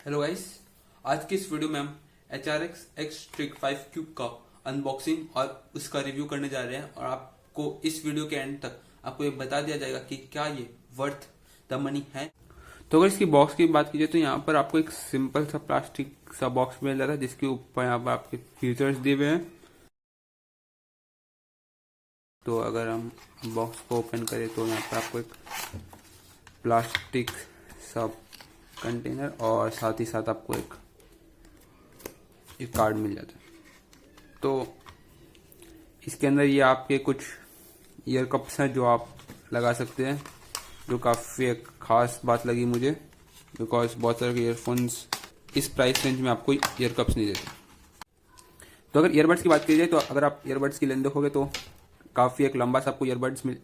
Hello guys, आज की इस वीडियो में हम HRX X Streak 5 क्यूब का अनबॉक्सिंग और उसका रिव्यू करने जा रहे हैं और आपको इस वीडियो के एंड तक आपको ये बता दिया जाएगा कि क्या ये वर्थ द मनी है। तो अगर इसकी बॉक्स की बात कीजिए तो यहाँ पर आपको एक सिंपल सा प्लास्टिक सा बॉक्स मिल जाता है जिसके ऊपर यहाँ पर आपके फीचर्स दिए हुए हैं। तो अगर हम बॉक्स को ओपन करें तो यहाँ पर आपको एक प्लास्टिक सा कंटेनर और साथ ही साथ आपको एक कार्ड मिल जाता है। तो इसके अंदर ये आपके कुछ ईयर कप्स हैं जो आप लगा सकते हैं, जो काफ़ी एक ख़ास बात लगी मुझे, बिकॉज बहुत सारे ईयरफोन्स इस प्राइस रेंज में आपको ईयर कप्स नहीं देते। तो अगर ईयरबड्स की बात की जाए तो अगर आप ईयरबड्स की लेंथ देखोगे तो काफ़ी एक लंबा सा आपको ईयरबड्स मिल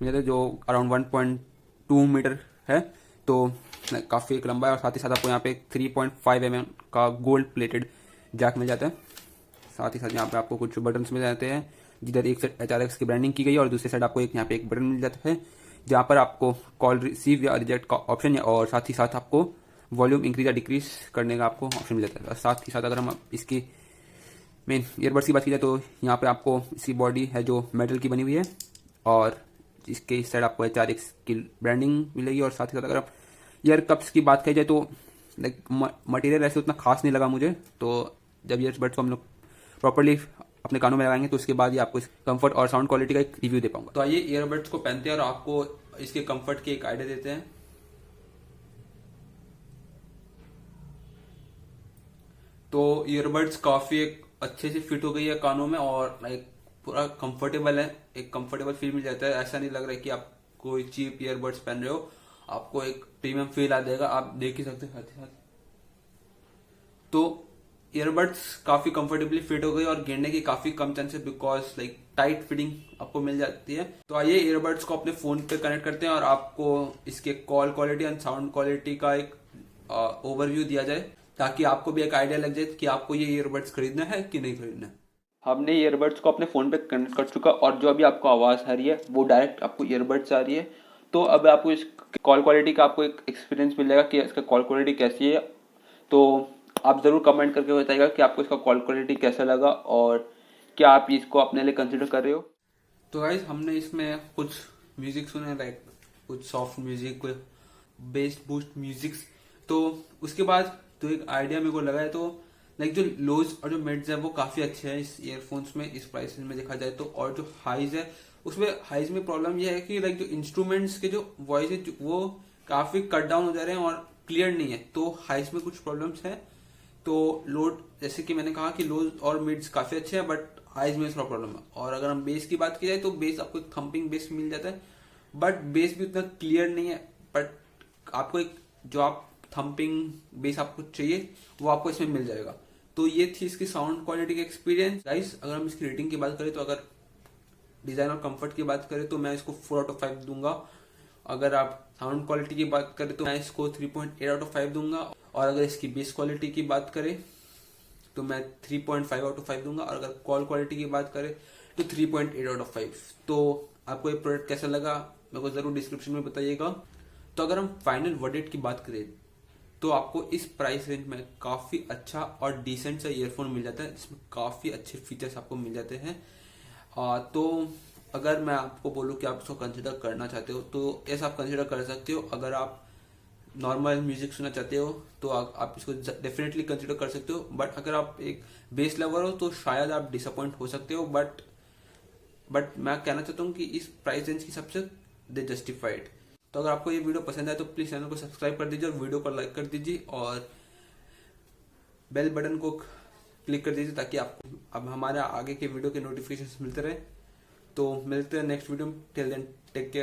जाता है जो अराउंड 1.2 मीटर है। तो काफ़ी एक लंबा है और साथ ही साथ आपको यहाँ पे 3.5 mm का गोल्ड प्लेटेड जैक मिल जाता है। साथ ही साथ यहाँ पे आपको कुछ बटन्स मिल जाते हैं, जिधर एक साइड HRX की ब्रांडिंग की गई है और दूसरी साइड आपको यहाँ पे एक बटन मिल जाता है जहाँ पर आपको कॉल रिसीव या रिजेक्ट का ऑप्शन है और साथ ही साथ आपको वॉल्यूम इंक्रीज या डिक्रीज करने का आपको ऑप्शन मिल जाता है। और साथ ही साथ अगर हम इसकी मेन ईयरबड्स की बात की जाए तो यहाँ पे आपको इसकी बॉडी है जो मेटल की बनी हुई है और इसके इस साइड आपको HRX की ब्रांडिंग मिलेगी। और साथ ही साथ अगर आप ईयर कप्स की बात की जाए तो लाइक मटेरियल ऐसे उतना खास नहीं लगा मुझे। तो जब ईयरबड्स को हम लोग प्रॉपर्ली अपने कानों में लगाएंगे तो उसके बाद ही आपको इस कंफर्ट और साउंड क्वालिटी का एक रिव्यू दे पाऊंगा। तो आइए ईयरबड्स को पहनते हैं और आपको इसके कंफर्ट की एक आइडिया देते हैं। तो ईयरबड्स काफी एक अच्छे से फिट हो गई है कानों में और लाइक पूरा कंफर्टेबल है, एक कंफर्टेबल फील मिल जाता है। ऐसा नहीं लग रहा है कि आप कोई चीप ईयरबड्स पहन रहे हो, आपको एक प्रीमियम फील आ जाएगा, आप देख ही सकते हैं। तो ईयरबड्स काफी कंफर्टेबली फिट हो गई और गिरने की काफी कम chances because like tight fitting आपको मिल जाती है। तो आइए ईयरबड्स को अपने फोन पे कनेक्ट करते हैं और आपको इसके call quality and sound quality का एक ओवरव्यू दिया जाए ताकि आपको भी एक आइडिया लग जाए कि आपको ये ईयरबड्स खरीदना है कि नहीं खरीदना है। हमने ईयरबड्स को अपने फोन पे कनेक्ट कर चुका और जो अभी आपको आवाज आ रही है वो डायरेक्ट आपको ईयरबड्स आ रही है। तो अब आपको इस कॉल क्वालिटी का आपको एक एक्सपीरियंस मिल जाएगा कि इसका कॉल क्वालिटी कैसी है। तो आप ज़रूर कमेंट करके बताइएगा कि आपको इसका कॉल क्वालिटी कैसा लगा और क्या आप इसको अपने लिए कंसिडर कर रहे हो। तो गाइस हमने इसमें कुछ म्यूजिक सुने, लाइक कुछ सॉफ्ट म्यूजिक, कुछ बेस बूस्ट म्यूजिक। तो उसके बाद तो एक आइडिया मेरे को लगा है, तो लाइक जो लोज और जो मिड्स है वो काफ़ी अच्छे हैं इस ईयरफोन्स में, इस प्राइस में देखा जाए तो। और जो हाइज है उसमें हाइज में प्रॉब्लम यह है कि लाइक जो इंस्ट्रूमेंट्स के जो वॉइस है वो काफी कट डाउन हो जा रहे हैं और क्लियर नहीं है। तो हाइज में कुछ प्रॉब्लम्स है। तो लोड जैसे कि मैंने कहा कि लोज और मिड्स काफी अच्छे हैं बट हाइज में थोड़ा प्रॉब्लम है। और अगर हम बेस की बात की जाए तो बेस आपको एक थम्पिंग बेस मिल जाता है बट बेस भी उतना क्लियर नहीं है। बट आपको एक जो आप थम्पिंग बेस आपको चाहिए वो आपको इसमें मिल जाएगा। तो ये थी इसकी साउंड क्वालिटी की एक्सपीरियंस। गाइस अगर हम इसकी रेटिंग की बात करें तो अगर डिजाइन और कंफर्ट की बात करें तो मैं इसको 4/5 दूंगा। अगर आप साउंड क्वालिटी की बात करें तो मैं इसको 3.8/5 दूंगा। और अगर इसकी बेस क्वालिटी की बात करें तो मैं 3.5/5 दूंगा। और अगर कॉल क्वालिटी की बात करें तो 3.8/5। तो आपको ये प्रोडक्ट कैसा लगा मेरे को जरूर डिस्क्रिप्शन में बताइएगा। तो अगर हम फाइनल वर्डिक्ट की बात करें तो आपको इस प्राइस रेंज में काफी अच्छा और डिसेंट सा ईयरफोन मिल जाता है जिसमें काफी अच्छे फीचर्स आपको मिल जाते हैं। तो अगर मैं आपको बोलूँ कि आप इसको कंसिडर करना चाहते हो तो ऐसा आप कंसिडर कर सकते हो। अगर आप नॉर्मल म्यूजिक सुनना चाहते हो तो आप इसको डेफिनेटली कंसिडर कर सकते हो। बट अगर आप एक बेस लवर हो तो शायद आप डिसअपॉइंट हो सकते हो। बट मैं कहना चाहता हूँ कि इस प्राइस रेंज की सबसे दे जस्टिफाइड। तो अगर आपको ये वीडियो पसंद आए तो प्लीज चैनल को सब्सक्राइब कर दीजिए और वीडियो को लाइक कर दीजिए और बेल बटन को क्लिक कर दीजिए ताकि आपको अब हमारे आगे के वीडियो के नोटिफिकेशन मिलते रहे। तो मिलते हैं नेक्स्ट वीडियो में। Till then take care.